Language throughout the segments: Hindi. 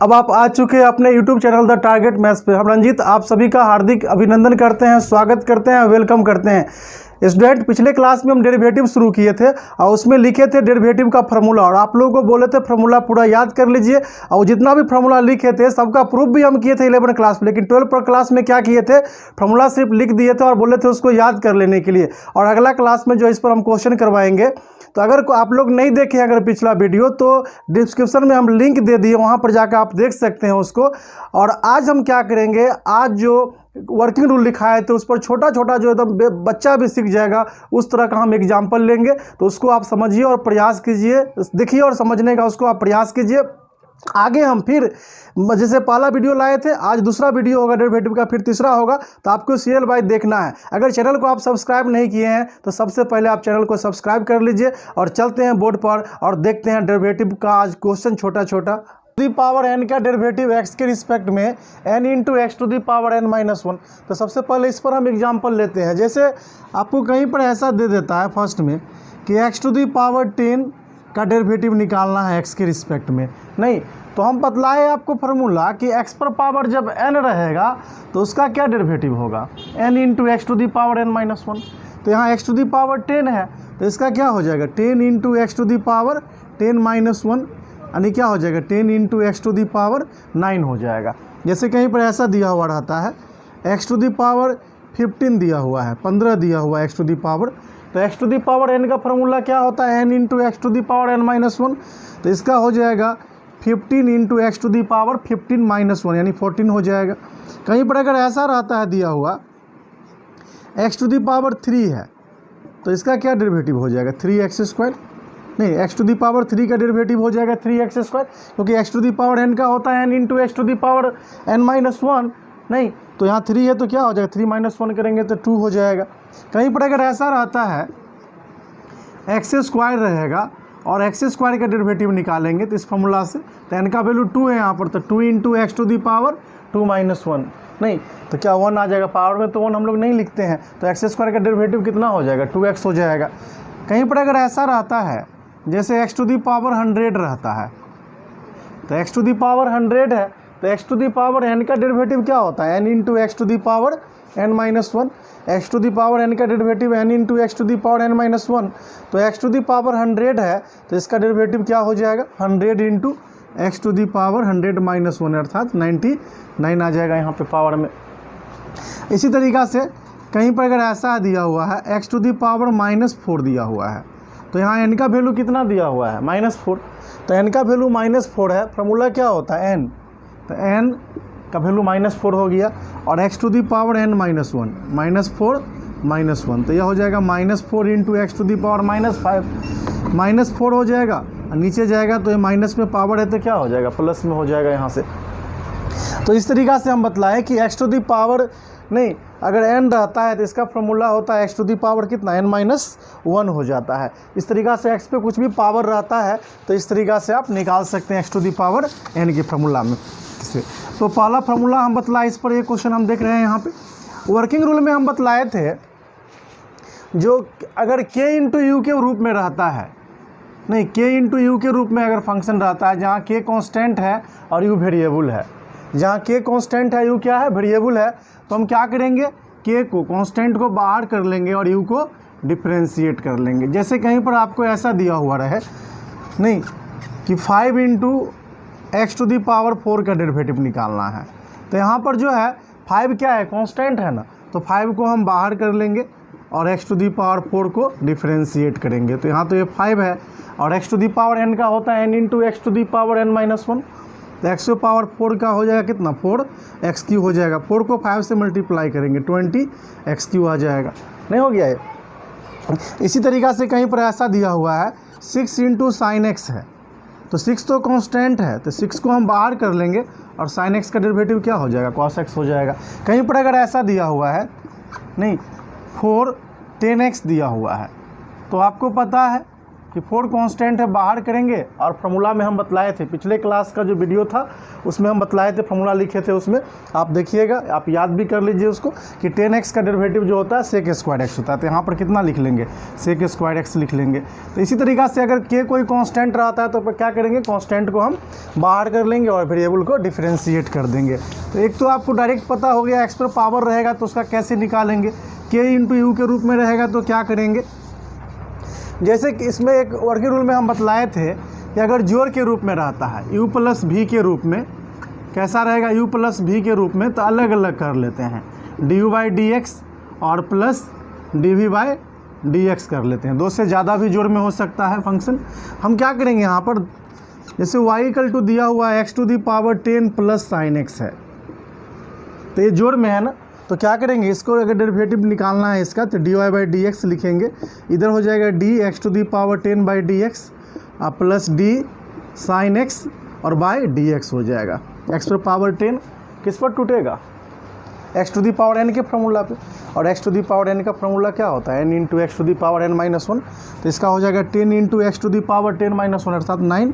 अब आप आ चुके हैं अपने YouTube channel the target maths पे। हम रंजीत आप सभी का हार्दिक अभिनंदन करते हैं, स्वागत करते हैं, वेलकम करते हैं। स्टूडेंट, पिछले क्लास में हम डेरिवेटिव शुरू किए थे और उसमें लिखे थे डेरिवेटिव का फार्मूला, और आप लोगों को बोले थे फार्मूला पूरा याद कर लीजिए। और जितना भी फार्मूला लिखे थे सबका प्रूफ भी हम किए थे 11 क्लास में, लेकिन 12 पर क्लास में क्या किए थे, फार्मूला सिर्फ लिख दिए थे और बोले थे उसको याद कर लेने के लिए। और अगला क्लास में जो इस पर हम क्वेश्चन करवाएंगे, तो अगर आप लोग नहीं देखे अगर पिछला वीडियो तो डिस्क्रिप्शन में हम लिंक दे दिए, वहाँ पर जाकर आप देख सकते हैं उसको। और आज हम क्या करेंगे, आज जो वर्किंग रूल लिखाए थे उस पर छोटा छोटा जो एकदम बच्चा भी सीख जाएगा उस तरह का हम एग्जाम्पल लेंगे। तो उसको आप समझिए और प्रयास कीजिए, देखिए और समझने का उसको आप प्रयास कीजिए। आगे हम फिर जैसे पहला वीडियो लाए थे, आज दूसरा वीडियो होगा डेरिवेटिव का, फिर तीसरा होगा। तो आपको सीरियल वाइज देखना है। अगर चैनल को आप सब्सक्राइब नहीं किए हैं तो सबसे पहले आप चैनल को सब्सक्राइब कर लीजिए और चलते हैं बोर्ड पर और देखते हैं डेरिवेटिव का आज क्वेश्चन छोटा छोटा। टू दी पावर n का डेरिवेटिव x के रिस्पेक्ट में n into x to the power n-1। तो सबसे पहले इस पर हम एग्जाम्पल लेते हैं। जैसे आपको कहीं पर ऐसा दे देता है फर्स्ट में कि x टू दी पावर 10 का डेरिवेटिव निकालना है x के रिस्पेक्ट में, नहीं तो हम बतलाए आपको फार्मूला कि x पर पावर जब n रहेगा तो उसका क्या डेरिवेटिव होगा, n into x to the power n-1। तो यहाँ x टू दी पावर 10 है तो इसका क्या हो जाएगा, 10 into x to the power 10-1, यानी क्या हो जाएगा 10 into x to the power 9 हो जाएगा। जैसे कहीं पर ऐसा दिया हुआ रहता है x टू दी पावर 15 दिया हुआ है, 15 दिया हुआ है x टू दी पावर, तो x to the power n का फार्मूला क्या होता है, n into x to the power n-1। तो इसका हो जाएगा 15 into x to the power 15-1 यानी 14 हो जाएगा। कहीं पर अगर ऐसा रहता है दिया हुआ x टू दी पावर 3 है तो इसका क्या डेरिवेटिव हो जाएगा, 3x², नहीं x टू दी पावर 3 का डेरिवेटिव हो जाएगा 3x², क्योंकि x to the power n का होता है n into x to the power n-1, नहीं तो यहाँ 3 है तो क्या हो जाएगा 3-1 करेंगे तो 2 हो जाएगा। कहीं पर अगर ऐसा रहता है x² रहेगा और x² का डेरिवेटिव निकालेंगे तो इस फॉर्मूला से, तो n का वैल्यू 2 है यहाँ पर, तो 2 into x to the power 2-1, नहीं तो क्या 1 आ जाएगा पावर में, तो 1 हम लोग नहीं लिखते हैं, तो x² का डेरिवेटिव कितना हो जाएगा 2x हो जाएगा। कहीं पर अगर ऐसा रहता है जैसे x टू दी पावर 100 रहता है, तो x टू दी पावर 100 है तो x to the power n का डेरिवेटिव क्या होता है, n into x to the power n-1, x to the power n का derivative n into x to the power n-1। तो x टू दी पावर 100 है तो इसका डेरिवेटिव क्या हो जाएगा 100 into x to the power 100-1 अर्थात 99 आ जाएगा यहाँ पे पावर में। इसी तरीक़ा से कहीं पर अगर ऐसा दिया हुआ है x टू दी पावर -4 दिया हुआ है, तो यहाँ n का वैल्यू कितना दिया हुआ है -4, तो n का वैल्यू -4 है, फार्मूला क्या होता है n, तो n का वैल्यू -4 हो गया और x to the power n-1 -4 तो यह हो जाएगा -4 into x to the power -5 -4 हो जाएगा और नीचे जाएगा तो ये माइनस में पावर है तो क्या हो जाएगा प्लस में हो जाएगा यहाँ से। तो इस तरीक़ा से हम बतलाएं कि x टू दी पावर नहीं अगर n रहता है तो इसका फार्मूला होता है x टू दी पावर कितना n-1 हो जाता है। इस तरीक़ा से x पे कुछ भी पावर रहता है तो इस तरीक़ा से आप निकाल सकते हैं x to the power n के फार्मूला में। तो पहला फार्मूला हम बतलाए, इस पर एक क्वेश्चन हम देख रहे हैं यहाँ पे। वर्किंग रूल में हम बतलाए थे जो अगर k इंटू यू के रूप में रहता है, नहीं k इंटू यू के रूप में अगर फंक्शन रहता है जहाँ k कांस्टेंट है और u वेरिएबल है, जहाँ k कांस्टेंट है u क्या है वेरिएबल है, तो हम क्या करेंगे k को कांस्टेंट को बाहर कर लेंगे और u को डिफ्रेंशिएट कर लेंगे। जैसे कहीं पर आपको ऐसा दिया हुआ रहे नहीं कि 5 into x to the power 4 का डेरिवेटिव निकालना है, तो यहाँ पर जो है 5 क्या है कांस्टेंट है ना, तो 5 को हम बाहर कर लेंगे और x टू दी पावर 4 को डिफ्रेंशिएट करेंगे। तो यहाँ तो ये 5 है और x to the power n का होता है n into x to the power n-1, तो x टू पावर 4 का हो जाएगा कितना 4x³ हो जाएगा, 4 को 5 से मल्टीप्लाई करेंगे 20x³ आ जाएगा, नहीं हो गया ये। इसी तरीक़ा से कहीं पर ऐसा दिया हुआ है 6 इंटू साइन एक्स है, तो 6 तो कांस्टेंट है तो 6 को हम बाहर कर लेंगे और साइन एक्स का डेरिवेटिव क्या हो जाएगा cos x हो जाएगा। कहीं पर अगर ऐसा दिया हुआ है नहीं 4 10x दिया हुआ है, तो आपको पता है कि 4 कांस्टेंट है बाहर करेंगे, और फार्मूला में हम बतलाए थे, पिछले क्लास का जो वीडियो था उसमें हम बतलाए थे, फार्मूला लिखे थे उसमें, आप देखिएगा, आप याद भी कर लीजिए उसको कि 10x का डेरिवेटिव जो होता है sec स्क्वायर x होता है। तो यहाँ पर कितना लिख लेंगे, sec स्क्वायर x लिख लेंगे। तो इसी तरीक़ा से अगर k कोई कांस्टेंट रहता है तो क्या करेंगे, कांस्टेंट को हम बाहर कर लेंगे और वेरिएबल को डिफ्रेंशिएट कर देंगे। तो एक तो आपको डायरेक्ट पता हो गया x पर पावर रहेगा तो उसका कैसे निकालेंगे, k इंटू यू के रूप में रहेगा तो क्या करेंगे, जैसे कि इसमें एक वर्किंग रूल में हम बतलाए थे कि अगर जोड़ के रूप में रहता है u प्लस भी के रूप में, कैसा रहेगा u प्लस भी के रूप में, तो अलग अलग कर लेते हैं, डी बाई डी एक्स और plus D we by D x कर लेते हैं। 2 से ज़्यादा भी जोड़ में हो सकता है फंक्शन। हम क्या करेंगे यहाँ पर, जैसे y इक्वल टू दिया हुआ है x to the power 10 plus sine x है, तो ये जोड़ में है ना, तो क्या करेंगे, इसको अगर डेरिवेटिव निकालना है इसका तो D Y by D X लिखेंगे, इधर हो जाएगा D x to the power 10 by D x plus D sine x और बाई डी एक्स हो जाएगा। एक्स पर पावर 10 किस पर टूटेगा, X to the power N के फार्मूला पे, और X to the power N का फार्मूला क्या होता है, N into x to the power N minus 1, तो इसका हो जाएगा 10 into x to the power 10 माइनस 1 अर्थात 9,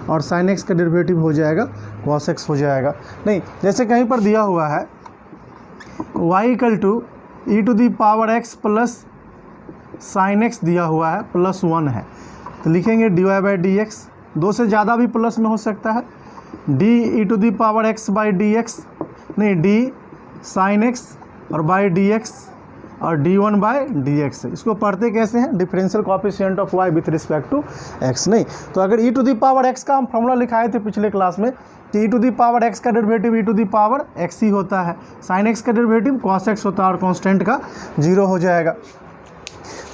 और साइन एक्स का डेरिवेटिव हो जाएगा कॉस एक्स हो जाएगा। नहीं, जैसे कहीं पर दिया हुआ है y equal to e to the power x plus sine x दिया हुआ है प्लस 1 है, तो लिखेंगे d Y by D x, 2 से ज़्यादा भी प्लस में हो सकता है, d e to the power x by D x, नहीं डी साइन एक्स और बाई डी एक्स और d1 बाई डी एक्स। इसको पढ़ते कैसे हैं, differential coefficient of y with respect to x। नहीं तो अगर e to the power x का हम फॉर्मूला लिखाए थे पिछले क्लास में कि e to the power x का derivative e to the power x ही होता है, साइन x का डेरिवेटिव cos x होता है और कांस्टेंट का 0 हो जाएगा।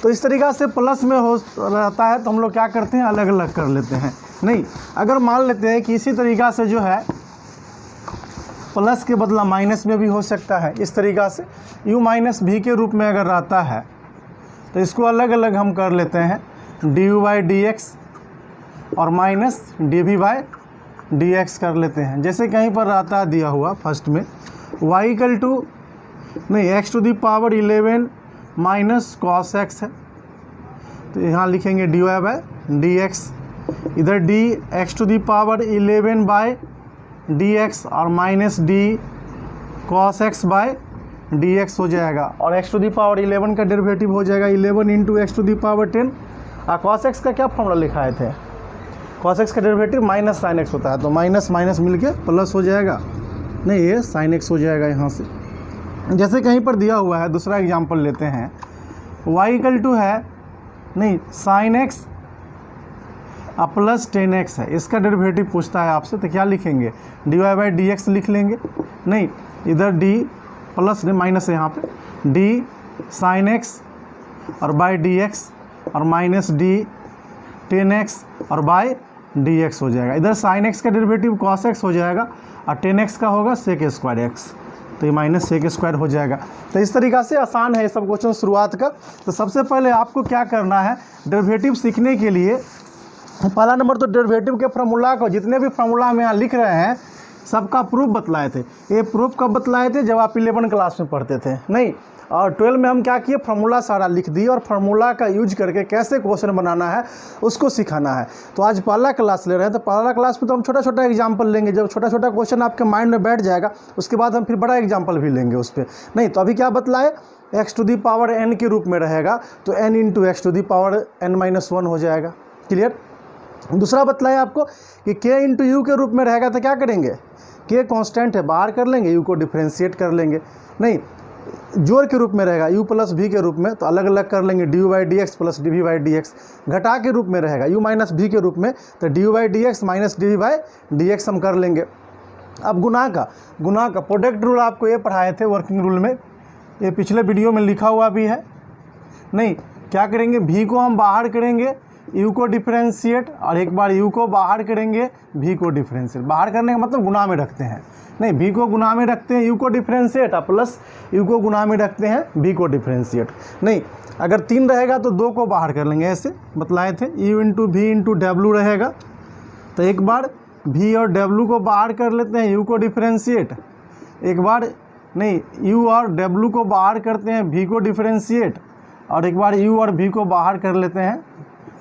तो इस तरीक़ा से प्लस में हो रहता है तो हम लोग क्या करते हैं, अलग अलग कर लेते हैं। नहीं, अगर मान लेते हैं कि इसी तरीक़ा से जो है प्लस के बदला माइनस में भी हो सकता है, इस तरीक़ा से u माइनस भी के रूप में अगर रहता है तो इसको अलग अलग हम कर लेते हैं, d u by D x और minus d we by D x कर लेते हैं। जैसे कहीं पर रहता है दिया हुआ फर्स्ट में y इक्वल टू नहीं x to the power 11 minus cos x है, तो यहाँ लिखेंगे d Y by D x, इधर d x to the power 11 by D x और minus d cos x by D x हो जाएगा, और एक्स टू दी पावर 11 का डेरिवेटिव हो जाएगा 11 into x to the power 10। Cos x का क्या फॉर्मूला लिखाए थे, कॉस एक्स का डेरिवेटिव माइनस साइन एक्स होता है, तो माइनस माइनस मिलके प्लस हो जाएगा, नहीं ये साइन एक्स हो जाएगा यहाँ से। जैसे कहीं पर दिया हुआ है, दूसरा एग्जांपल लेते हैं, y इक्वल टू है नहीं साइन एक्स प्लस 10x है, इसका डेरिवेटिव पूछता है आपसे, तो क्या लिखेंगे, d Y by D x लिख लेंगे, नहीं इधर डी प्लस नहीं माइनस है यहाँ पे, डी साइन एक्स और बाई डी एक्स और माइनस डी 10x और बाई डी एक्स हो जाएगा, इधर साइन एक्स का डेरिवेटिव कॉस एक्स हो जाएगा और 10x का होगा सेक स्क्वायर एक्स, तो ये माइनस सेक स्क्वायर हो जाएगा। तो इस तरीक़ा से आसान है ये सब क्वेश्चन शुरुआत का। तो सबसे पहले आपको क्या करना है, डेरिवेटिव सीखने के लिए पहला नंबर तो डेरिवेटिव के फार्मूला को, जितने भी फार्मूला में यहाँ लिख रहे हैं सबका प्रूफ बतलाए थे। ये प्रूफ कब बतलाए थे, जब आप 11 क्लास में पढ़ते थे, नहीं और 12 में हम क्या किए, फार्मूला सारा लिख दिए और फार्मूला का यूज करके कैसे क्वेश्चन बनाना है उसको सिखाना है। तो आज पहला क्लास ले रहे हैं, तो पहला क्लास में तो हम छोटा छोटा एग्जाम्पल लेंगे, जब छोटा छोटा क्वेश्चन आपके माइंड में बैठ जाएगा उसके बाद हम फिर बड़ा एग्जाम्पल भी लेंगे उस पर। नहीं तो अभी क्या बतलाए, x to the power N के रूप में रहेगा तो n into x to the power N minus 1 हो जाएगा, क्लियर। दूसरा बतलाया आपको कि k इंटू यू के रूप में रहेगा तो क्या करेंगे, k कांस्टेंट है बाहर कर लेंगे, u को डिफ्रेंशिएट कर लेंगे, नहीं जोड़ के रूप में रहेगा u प्लस v के रूप में तो अलग अलग कर लेंगे, d u by D x plus D we by D x. घटा के रूप में रहेगा u माइनस v के रूप में तो d u by D x minus d we by D x हम कर लेंगे। अब गुना का प्रोडक्ट रूल आपको ये पढ़ाए थे वर्किंग रूल में, ये पिछले वीडियो में लिखा हुआ भी है। नहीं क्या करेंगे, v को हम बाहर करेंगे, u को डिफरेंशिएट और एक बार u को बाहर करेंगे, v को डिफरेंशिएट। बाहर करने का मतलब गुना में रखते हैं, नहीं v को गुना में रखते हैं u को डिफरेंशिएट और प्लस u को गुना में रखते हैं v को डिफरेंशिएट। नहीं अगर 3 रहेगा तो 2 को बाहर कर लेंगे, ऐसे बतलाए थे, u into v into W रहेगा, तो एक बार v और w को बाहर कर लेते हैं, u को डिफरेंशिएट, एक बार नहीं u और w को बाहर करते हैं, v को डिफरेंशिएट, और एक बार u और v को बाहर कर लेते हैं,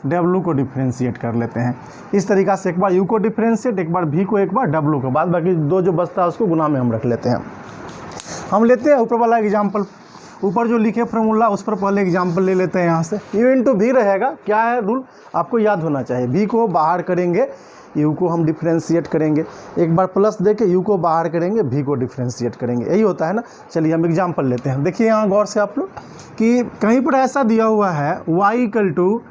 W को डिफ्रेंशिएट कर लेते हैं। इस तरीक़ा से एक बार U को डिफ्रेंशिएट, एक बार V को, एक बार W को, बाद बाकी दो जो बचता है उसको गुना में हम रख लेते हैं। हम लेते हैं ऊपर वाला एग्जाम्पल, ऊपर जो लिखे फार्मूला उस पर पहले एग्जाम्पल ले लेते हैं। यहाँ से U इंटू V रहेगा, क्या है रूल आपको याद होना चाहिए, V को बाहर करेंगे, U को हम डिफ्रेंशिएट करेंगे, एक बार प्लस दे के U को बाहर करेंगे, V को डिफ्रेंशिएट करेंगे, यही होता है ना। चलिए हम एग्जाम्पल लेते हैं। देखिए यहाँ गौर से आप लोग कि कहीं पर ऐसा दिया हुआ है y equal to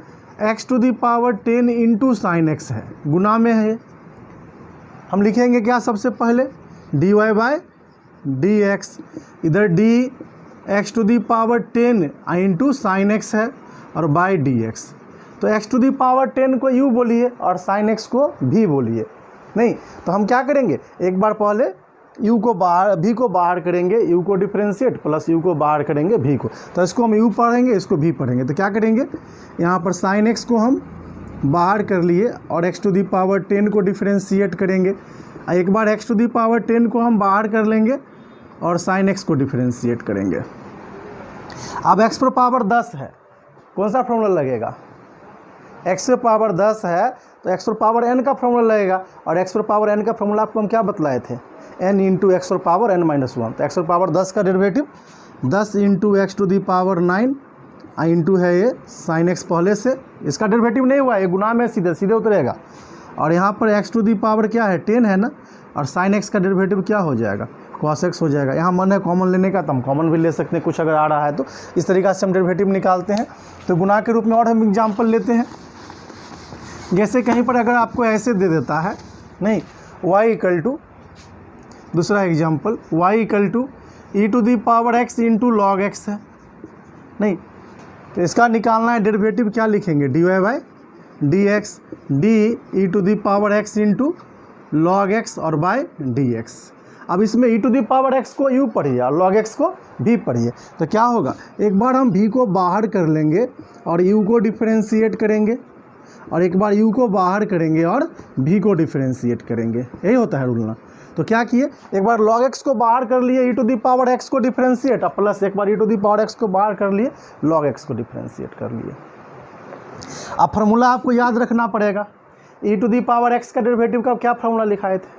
x to the power 10 into sine x है, गुना में है। हम लिखेंगे क्या सबसे पहले, dy बाय डी एक्स, इधर d x to the power 10 into sine x है और बाय डी एक्स। तो x टू दी पावर 10 को u बोलिए और साइन x को v बोलिए। नहीं तो हम क्या करेंगे, एक बार पहले u को बाहर, v को बाहर करेंगे, u को डिफ्रेंशिएट प्लस u को बाहर करेंगे v को, तो इसको हम u पढ़ेंगे, इसको v पढ़ेंगे। तो क्या करेंगे, यहाँ पर साइन x को हम बाहर कर लिए और x टू दी पावर 10 को डिफ्रेंशिएट करेंगे। एक बार x टू दी पावर 10 को हम बाहर कर लेंगे और साइन x को डिफ्रेंशिएट करेंगे। अब x पर पावर 10 है, कौन सा फॉर्मूला लगेगा, x पर पावर 10 है तो x पर पावर n का फॉर्मूला लगेगा, और x पर पावर n का फॉर्मूला आपको हम क्या बतलाए थे, n इंटू एक्स पर पावर n माइनस 1। तो x पर पावर 10 का derivative 10 into x to the power 9 into है ये साइन x पहले से, इसका डेरिवेटिव नहीं हुआ, ये गुना में सीधे सीधे उतरेगा। और यहाँ पर x टू दी पावर क्या है 10 है ना, और साइन x का डेरिवेटिव क्या हो जाएगा, cos x हो जाएगा। यहाँ मन है कॉमन लेने का तो हम कॉमन भी ले सकते हैं, कुछ अगर आ रहा है तो इस तरीक़ा से हम डेरिवेटिव निकालते हैं। तो गुना के रूप में और हम एग्जाम्पल लेते हैं, जैसे कहीं पर अगर आपको ऐसे दे देता है, नहीं y इक्वल टू, दूसरा example y equal to e to the power x into log x है, नहीं तो इसका निकालना है डेरिवेटिव, क्या लिखेंगे, dy by D x, d e to the power x into log x और बाय डी एक्स। अब इसमें e to the power x को u पढ़िए और log x को v पढ़िए, तो क्या होगा, एक बार हम v को बाहर कर लेंगे और u को डिफ्रेंशिएट करेंगे, और एक बार u को बाहर करेंगे और v को डिफ्रेंशिएट करेंगे, यही होता है रूल ना। तो क्या किए, एक बार log x को बाहर कर लिए, e to the power x को डिफ्रेंशिएट, और प्लस एक बार e to the power x को बाहर कर लिए, log x को डिफ्रेंशिएट कर लिए। अब फार्मूला आपको याद रखना पड़ेगा, e to the power x का डेरिवेटिव का क्या फार्मूला लिखाए थे,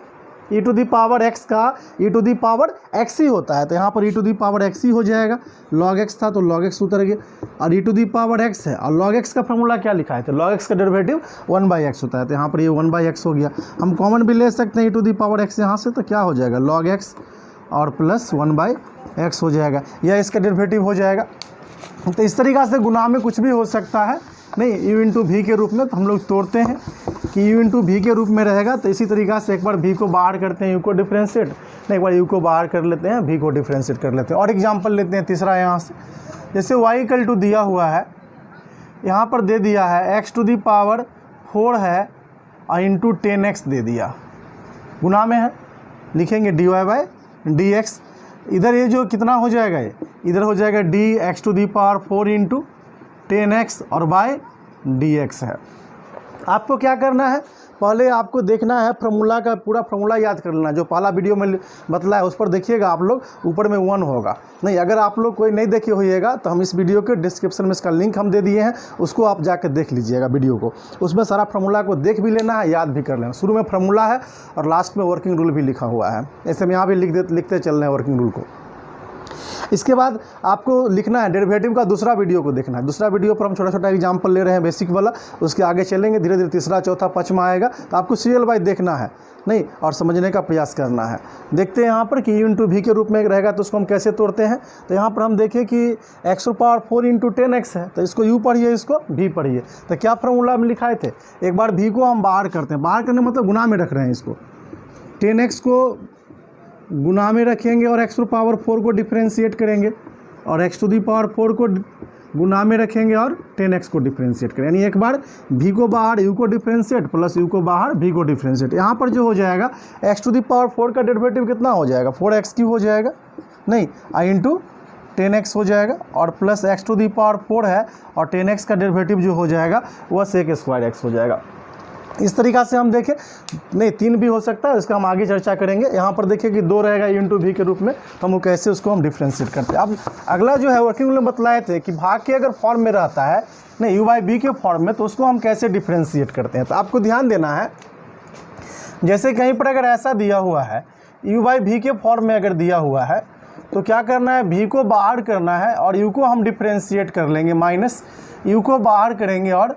e to the power x का e to the power x ही होता है, तो यहाँ पर e to the power x ही हो जाएगा, log x था तो log x उतर गया, और e to the power x है, और log x का फार्मूला क्या लिखा है, तो log x का डेरिवेटिव 1/x होता है, तो यहाँ पर ये 1/x हो गया। हम कॉमन भी ले सकते हैं e to the power x यहाँ से, तो क्या हो जाएगा, log x और प्लस 1/x हो जाएगा, यह इसका डेरिवेटिव हो जाएगा। तो इस तरीक़ा से गुना में कुछ भी हो सकता है, नहीं u इंटू v के रूप में, तो हम लोग तोड़ते हैं कि u इंटू v के रूप में रहेगा। तो इसी तरीक़ा से एक बार v को बाहर करते हैं, u को डिफ्रेंशिएट, नहीं एक बार u को बाहर कर लेते हैं, v को डिफ्रेंशिएट कर लेते हैं। और एग्जांपल लेते हैं तीसरा, यहाँ से जैसे y इक्वल टू दिया हुआ है, यहाँ पर दे दिया है x टू दी पावर 4 है और इंटू 10x दे दिया, गुना में है, लिखेंगे dy बाई डी एक्स, इधर ये जो कितना हो जाएगा, ये इधर हो जाएगा D x to the power 4 into 10x और बाय dx है। आपको क्या करना है, पहले आपको देखना है फार्मूला का पूरा फार्मूला याद कर लेना, जो पहला वीडियो में बतलाया उस पर देखिएगा आप लोग, ऊपर में 1 होगा। नहीं अगर आप लोग कोई नहीं देखे होइएगा तो हम इस वीडियो के डिस्क्रिप्शन में इसका लिंक हम दे दिए हैं, उसको आप जाकर देख लीजिएगा वीडियो को, उसमें सारा फार्मूला को देख भी लेना है, याद भी कर लेना। शुरू में फार्मूला है और लास्ट में वर्किंग रूल भी लिखा हुआ है, ऐसे में यहाँ भी लिखते चल रहे हैं वर्किंग रूल को। इसके बाद आपको लिखना है डेरिवेटिव का दूसरा वीडियो को देखना है, दूसरा वीडियो पर हम छोटा छोटा एग्जाम्पल ले रहे हैं बेसिक वाला, उसके आगे चलेंगे, धीरे धीरे तीसरा चौथा पाँचवा आएगा, तो आपको सीरियल वाइज देखना है नहीं और समझने का प्रयास करना है। देखते हैं यहाँ पर कि u इंटू वी के रूप में रहेगा तो उसको हम कैसे तोड़ते हैं। तो यहाँ पर हम देखें कि x to power 4 into 10x है, तो इसको u पढ़िए, इसको v पढ़िए। तो क्या फार्मूला में लिखाए थे, एक बार v को हम बाहर करते हैं, बाहर करने मतलब गुना में रख रहे हैं, इसको 10x को गुना में रखेंगे और x टू पावर 4 को डिफ्रेंशिएट करेंगे और x टू दी पावर 4 को गुना में रखेंगे और 10x को डिफ्रेंशिएट करें, यानी एक बार v को बाहर u को डिफ्रेंशिएट प्लस u को बाहर v को डिफ्रेंशिएट। यहाँ पर जो हो जाएगा x टू दी पावर 4 का डेरिवेटिव कितना हो जाएगा, 4x क्यूब हो जाएगा, नहीं i इंटू 10x हो जाएगा और plus x to the power 4 है और 10x का डेरिवेटिव जो हो जाएगा वह sec² x हो जाएगा। इस तरीक़ा से हम देखें, नहीं 3 भी हो सकता है, इसका हम आगे चर्चा करेंगे। यहाँ पर देखिए कि 2 रहेगा इंटू भी के रूप में, तो हम वो कैसे उसको हम डिफ्रेंशिएट करते हैं। अब अगला जो है वर्किंग रूल में बतलाए थे कि भाग के अगर फॉर्म में रहता है, नहीं u बाई बी के फॉर्म में, तो उसको हम कैसे डिफ्रेंशिएट करते हैं। तो आपको ध्यान देना है, जैसे कहीं पर अगर ऐसा दिया हुआ है u बाई भी के फॉर्म में अगर दिया हुआ है, तो क्या करना है, v को बाहर करना है और u को हम डिफ्रेंशिएट कर लेंगे, माइनस u को बाहर करेंगे और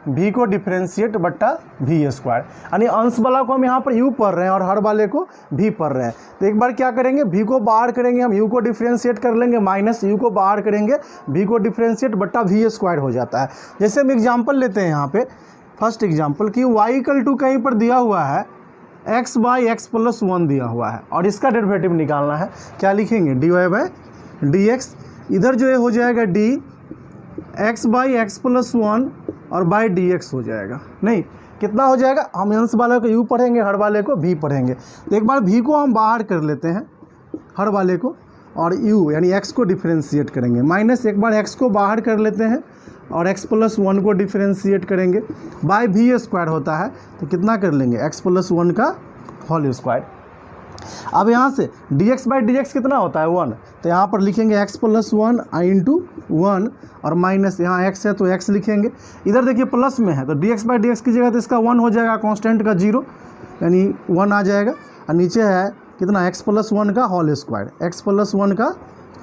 v को डिफ्रेंशिएट बट्टा v स्क्वायर, यानी अंश वाला को हम यहाँ पर u पढ़ रहे हैं और हर वाले को v पढ़ रहे हैं। तो एक बार क्या करेंगे, v को बाहर करेंगे हम, u को डिफ्रेंशिएट कर लेंगे, माइनस u को बाहर करेंगे, v को डिफ्रेंशिएट बट्टा v स्क्वायर हो जाता है। जैसे हम एग्जाम्पल लेते हैं यहाँ पे, फर्स्ट एग्जाम्पल कि y इक्वल टू कहीं पर दिया हुआ है x बाई एक्स प्लस 1 दिया हुआ है और इसका डेरिवेटिव निकालना है। क्या लिखेंगे, dy बाई डी एक्स, इधर जो है हो जाएगा d x by x plus 1 और बाई डी एक्स हो जाएगा। नहीं कितना हो जाएगा, हम अंश वाले को u पढ़ेंगे, हर वाले को v पढ़ेंगे। तो एक बार v को हम बाहर कर लेते हैं, हर वाले को, और u यानी x को डिफ्रेंशिएट करेंगे, माइनस एक बार x को बाहर कर लेते हैं और x प्लस 1 को डिफ्रेंशिएट करेंगे, बाई v स्क्वायर होता है, तो कितना कर लेंगे, x प्लस 1 का होल स्क्वायर। अब यहाँ से dx बाई डी एक्स कितना होता है 1, तो यहाँ पर लिखेंगे x प्लस 1 इंटू 1 और माइनस यहाँ x है तो x लिखेंगे। इधर देखिए प्लस में है तो dx बाई डी एक्स की जगह तो इसका 1 हो जाएगा, कांस्टेंट का 0 यानी 1 आ जाएगा, और नीचे है कितना x प्लस 1 का होल स्क्वायर, x प्लस 1 का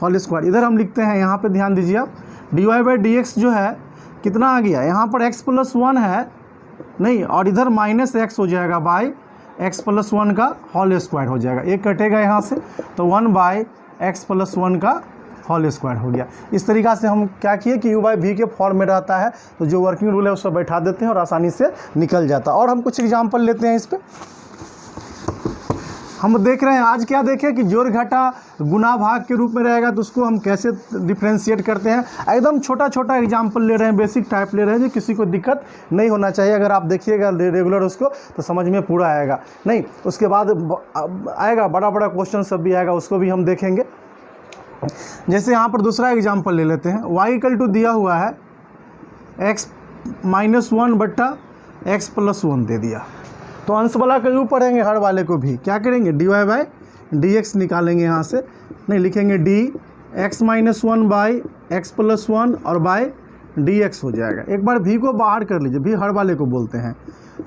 होल स्क्वायर। इधर हम लिखते हैं, यहाँ पे ध्यान दीजिए आप, dy बाई डी एक्स जो है कितना आ गया, यहाँ पर x प्लस 1 है नहीं, और इधर माइनस x हो जाएगा बाई x प्लस 1 का होल स्क्वायर हो जाएगा, एक कटेगा यहाँ से, तो 1 बाई एक्स प्लस 1 का होल स्क्वायर हो गया। इस तरीक़ा से हम क्या किए कि u बाई v के फॉर्म में रहता है, तो जो वर्किंग रूल है उसको बैठा देते हैं और आसानी से निकल जाता है। और हम कुछ एग्जांपल लेते हैं इस पर। हम देख रहे हैं आज क्या देखें कि जोड़ घटा गुना भाग के रूप में रहेगा, तो उसको हम कैसे डिफ्रेंशिएट करते हैं। एकदम छोटा छोटा एग्जांपल ले रहे हैं, बेसिक टाइप ले रहे हैं, जो किसी को दिक्कत नहीं होना चाहिए। अगर आप देखिएगा रेगुलर उसको तो समझ में पूरा आएगा। नहीं उसके बाद आएगा बड़ा बड़ा क्वेश्चन सब भी आएगा, उसको भी हम देखेंगे। जैसे यहाँ पर दूसरा एग्जाम्पल ले लेते हैं, y इक्वल टू दिया हुआ है x माइनस 1 बट्टा एक्स प्लस 1 दे दिया, तो अंश वाला का u पढ़ेंगे, हर वाले को भी क्या करेंगे, dy बाई डी एक्स निकालेंगे यहाँ से, नहीं लिखेंगे d x minus 1 by x plus 1 और बाई डी एक्स हो जाएगा। एक बार v को बाहर कर लीजिए, v हर वाले को बोलते हैं,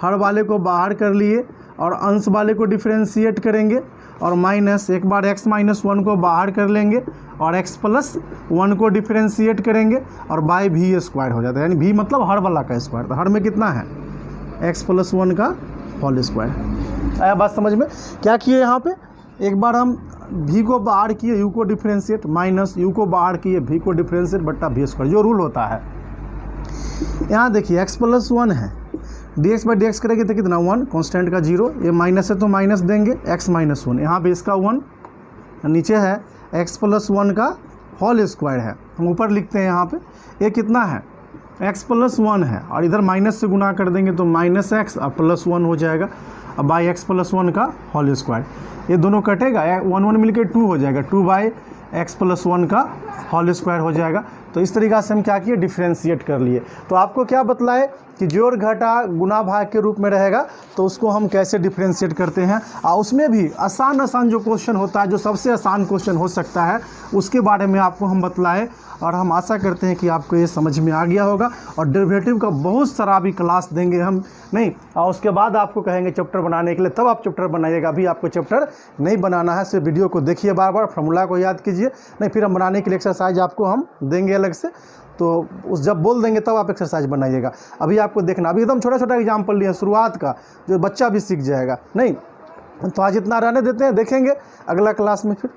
हर वाले को बाहर कर लिए और अंश वाले को डिफ्रेंशिएट करेंगे, और माइनस एक बार x माइनस 1 को बाहर कर लेंगे और x प्लस 1 को डिफ्रेंशिएट करेंगे और बाई v स्क्वायर हो जाता है, यानी v मतलब हर वाला का स्क्वायर। तो हर में कितना है, x प्लस 1 का होल स्क्वायर। आया बात समझ में। क्या किए यहाँ पे, एक बार हम v को बाहर किए, u को डिफ्रेंशिएट, माइनस u को बाहर किए, v को डिफ्रेंशिएट बट्टा v स्क्वायर, जो रूल होता है। यहाँ देखिए x प्लस 1 है, dx बाई डी एक्स करेंगे तो कितना 1, कांस्टेंट का 0, ये माइनस है तो माइनस देंगे, x माइनस 1, यहाँ पे इसका 1, नीचे है x प्लस 1 का होल स्क्वायर है, हम ऊपर लिखते हैं यहाँ पे, ये कितना है x प्लस 1 है, और इधर माइनस से गुना कर देंगे तो माइनस x और प्लस 1 हो जाएगा, अब बाई एक्स प्लस 1 का होल स्क्वायर, ये दोनों कटेगा, 1 1 मिलकर 2 हो जाएगा, 2 बाई एक्स प्लस 1 का होल स्क्वायर हो जाएगा। तो इस तरीक़ा से हम क्या किए, डिफ्रेंशिएट कर लिए। तो आपको क्या बतलाए कि जोड़ घटा गुना भाग के रूप में रहेगा, तो उसको हम कैसे डिफ्रेंशिएट करते हैं, और उसमें भी आसान जो क्वेश्चन होता है, जो सबसे आसान क्वेश्चन हो सकता है, उसके बारे में आपको हम बतलाए। और हम आशा करते हैं कि आपको ये समझ में आ गया होगा। और डेरिवेटिव का बहुत सारा भी क्लास देंगे हम, नहीं, और उसके बाद आपको कहेंगे चैप्टर बनाने के लिए, तब आप चैप्टर बनाइएगा। अभी आपको चैप्टर नहीं बनाना है, सिर्फ वीडियो को देखिए, बार बार फॉर्मूला को याद कीजिए, नहीं फिर हम बनाने के लिए एक्सरसाइज आपको हम देंगे अलग से, तो उस जब बोल देंगे तब आप एक्सरसाइज बनाइएगा। अभी आपको देखना, अभी एकदम छोटा छोटा एग्जाम्पल लिए शुरुआत का, जो बच्चा भी सीख जाएगा। नहीं तो आज इतना रहने देते हैं, देखेंगे अगला क्लास में फिर।